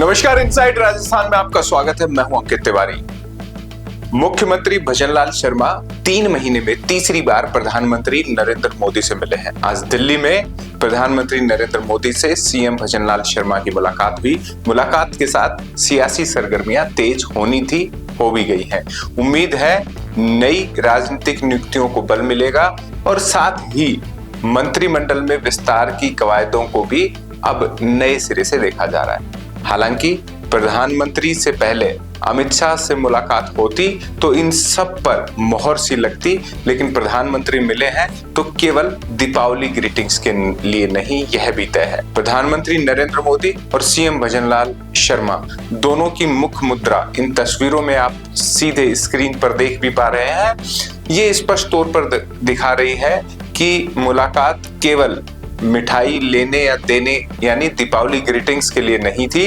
नमस्कार, इनसाइड राजस्थान में आपका स्वागत है। मैं हूं अंकित तिवारी। मुख्यमंत्री भजनलाल शर्मा 3 महीने में तीसरी बार प्रधानमंत्री नरेंद्र मोदी से मिले हैं। आज दिल्ली में प्रधानमंत्री नरेंद्र मोदी से सीएम भजनलाल शर्मा की मुलाकात हुई। मुलाकात के साथ सियासी सरगर्मियां तेज होनी थी, हो भी गई हैं। उम्मीद है नई राजनीतिक नियुक्तियों को बल मिलेगा और साथ ही मंत्रिमंडल में विस्तार की कवायदों को भी अब नए सिरे से देखा जा रहा है। हालांकि प्रधानमंत्री से पहले अमित शाह से मुलाकात होती तो इन सब पर मोहर सी लगती, लेकिन प्रधानमंत्री मिले हैं तो केवल दीपावली ग्रीटिंग्स के लिए नहीं, यह भी तय है। प्रधानमंत्री नरेंद्र मोदी और सीएम भजनलाल शर्मा दोनों की मुख मुद्रा इन तस्वीरों में आप सीधे स्क्रीन पर देख भी पा रहे हैं। ये स्पष्ट तौर पर दिखा रही है कि मुलाकात केवल मिठाई लेने या देने यानी दीपावली ग्रीटिंग्स के लिए नहीं थी,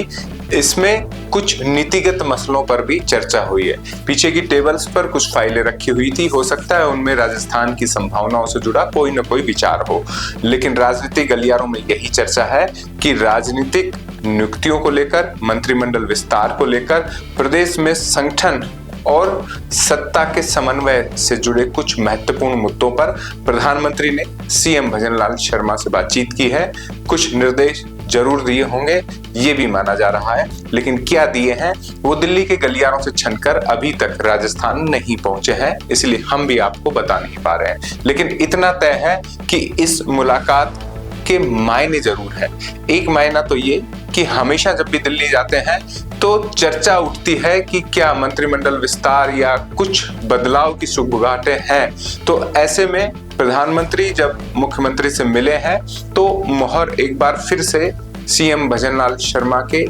इसमें कुछ नीतिगत मसलों पर भी चर्चा हुई है। पीछे की टेबल्स पर कुछ फाइलें रखी हुई थी, हो सकता है उनमें राजस्थान की संभावनाओं से जुड़ा कोई न कोई विचार हो, लेकिन राजनीतिक गलियारों में यही चर्चा है कि राजनीतिक नियुक्तियों को लेकर, मंत्रिमंडल विस्तार को लेकर, प्रदेश में संगठन और सत्ता के समन्वय से जुड़े कुछ महत्वपूर्ण मुद्दों पर प्रधानमंत्री ने सीएम भजनलाल शर्मा से बातचीत की है। कुछ निर्देश जरूर दिए होंगे, ये भी माना जा रहा है, लेकिन क्या दिए हैं वो दिल्ली के गलियारों से छनकर अभी तक राजस्थान नहीं पहुंचे हैं, इसलिए हम भी आपको बता नहीं पा रहे हैं। लेकिन इतना तय है कि इस मुलाकात के मायने जरूर है। एक मायना तो ये कि हमेशा जब भी दिल्ली जाते हैं तो चर्चा उठती है कि क्या मंत्रिमंडल विस्तार या कुछ बदलाव की सुगबुगाहटें हैं। तो ऐसे में प्रधानमंत्री जब मुख्यमंत्री से मिले हैं तो मोहर एक बार फिर से सीएम भजनलाल शर्मा के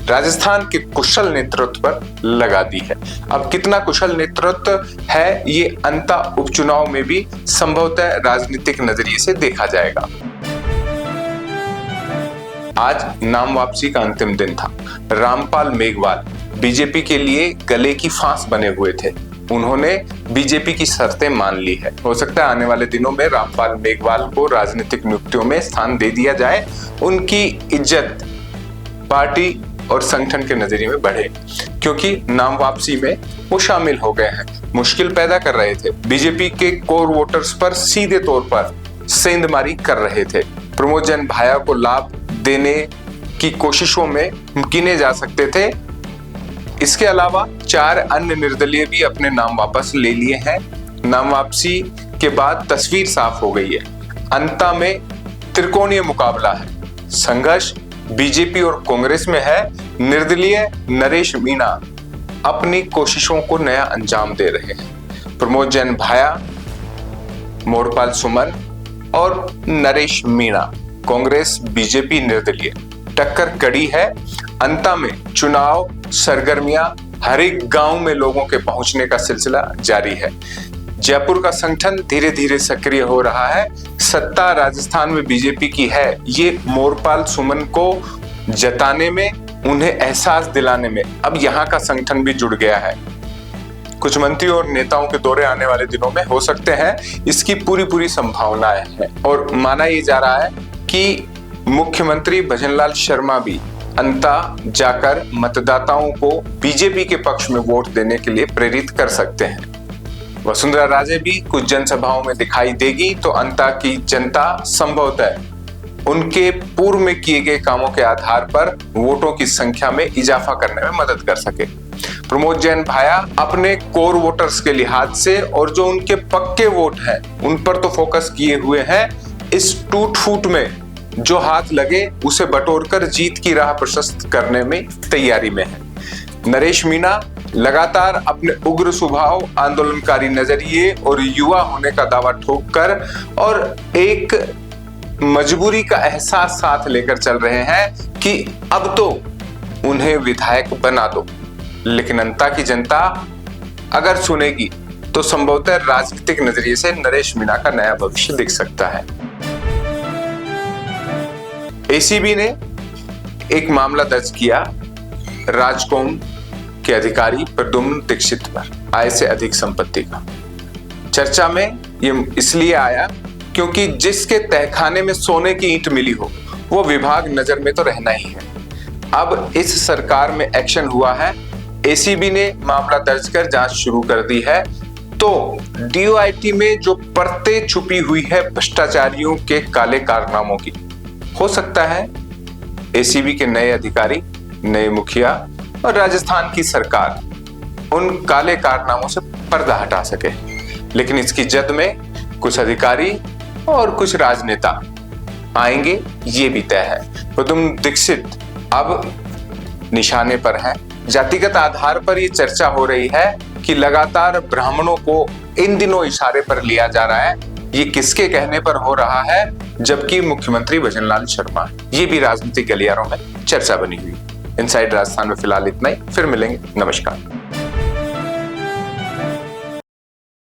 राजस्थान के कुशल नेतृत्व पर लगा दी है। अब कितना कुशल नेतृत्व है ये अंता उपचुनाव में भी संभवतः राजनीतिक नजरिए से देखा जाएगा। आज नाम वापसी का अंतिम दिन था। रामपाल मेघवाल बीजेपी के लिए गले की फांस बने हुए थे। उन्होंने बीजेपी की शर्तें मान ली है। हो सकता है आने वाले दिनों में रामपाल मेघवाल को राजनीतिक नियुक्तियों में स्थान दे दिया जाए, उनकी इज्जत पार्टी और संगठन के नजरिए में बढ़े, क्योंकि नाम वापसी में वो शामिल हो गए हैं। मुश्किल पैदा कर रहे थे, बीजेपी के कोर वोटर्स पर सीधे तौर पर सेंधमारी कर रहे थे। प्रमोद जैन भाया को लाभ देने की कोशिशों में गिने जा सकते थे। इसके अलावा 4 अन्य निर्दलीय भी अपने नाम वापस ले लिए हैं। नाम वापसी के बाद तस्वीर साफ हो गई है। अंता में त्रिकोणीय मुकाबला है। संघर्ष बीजेपी और कांग्रेस में है। निर्दलीय नरेश मीणा अपनी कोशिशों को नया अंजाम दे रहे हैं। प्रमोद जैन भाया, मोरपाल सुमन और नरेश मीणा, कांग्रेस बीजेपी निर्दलीय, टक्कर कड़ी है। अंता में चुनाव सरगर्मियां हर एक गांव में लोगों के पहुंचने का सिलसिला जारी है। जयपुर का संगठन धीरे धीरे सक्रिय हो रहा है। सत्ता राजस्थान में बीजेपी की है, ये मोरपाल सुमन को जताने में, उन्हें एहसास दिलाने में अब यहाँ का संगठन भी जुड़ गया है। कुछ मंत्रियों और नेताओं के दौरे आने वाले दिनों में हो सकते हैं, इसकी पूरी संभावनाएं हैं। और माना ये जा रहा है कि मुख्यमंत्री भजनलाल शर्मा भी अंता जाकर मतदाताओं को बीजेपी के पक्ष में वोट देने के लिए प्रेरित कर सकते हैं। वसुंधरा राजे भी कुछ जनसभाओं में दिखाई देगी तो अंता की जनता संभवतः उनके पूर्व में किए गए कामों के आधार पर वोटों की संख्या में इजाफा करने में मदद कर सके। प्रमोद जैन भाया अपने कोर वोटर्स के लिहाज से और जो उनके पक्के वोट हैं उन पर तो फोकस किए हुए हैं। इस टूट फूट में जो हाथ लगे उसे बटोरकर जीत की राह प्रशस्त करने में तैयारी में है। नरेश मीणा लगातार अपने उग्र स्वभाव, आंदोलनकारी नजरिए और युवा होने का दावा ठोककर और एक मजबूरी का एहसास साथ लेकर चल रहे हैं कि अब तो उन्हें विधायक बना दो। लेकिन अंता की जनता अगर सुनेगी तो संभवतः राजनीतिक नजरिए से नरेश मीणा का नया भविष्य दिख सकता है। एसीबी ने एक मामला दर्ज किया राजकॉम के अधिकारी प्रद्युम्न दीक्षित पर आय से अधिक संपत्ति का। चर्चा में ये इसलिए आया क्योंकि जिसके तहखाने में सोने की ईंट मिली हो वो विभाग नजर में तो रहना ही है। अब इस सरकार में एक्शन हुआ है, एसीबी ने मामला दर्ज कर जांच शुरू कर दी है। तो डीओआईटी में जो परतें छुपी हुई है भ्रष्टाचारियों के काले कारनामों की, हो सकता है एसीबी के नए अधिकारी, नए मुखिया और राजस्थान की सरकार उन काले कारनामों से पर्दा हटा सके। लेकिन इसकी जद में कुछ अधिकारी और कुछ राजनेता आएंगे, ये भी तय है। प्रद्युम्न दीक्षित अब निशाने पर है। जातिगत आधार पर ये चर्चा हो रही है कि लगातार ब्राह्मणों को इन दिनों इशारे पर लिया जा रहा है। ये किसके कहने पर हो रहा है, जबकि मुख्यमंत्री भजनलाल शर्मा, ये भी राजनीतिक गलियारों में चर्चा बनी हुई। इनसाइड राजस्थान में फिलहाल इतना ही, फिर मिलेंगे, नमस्कार।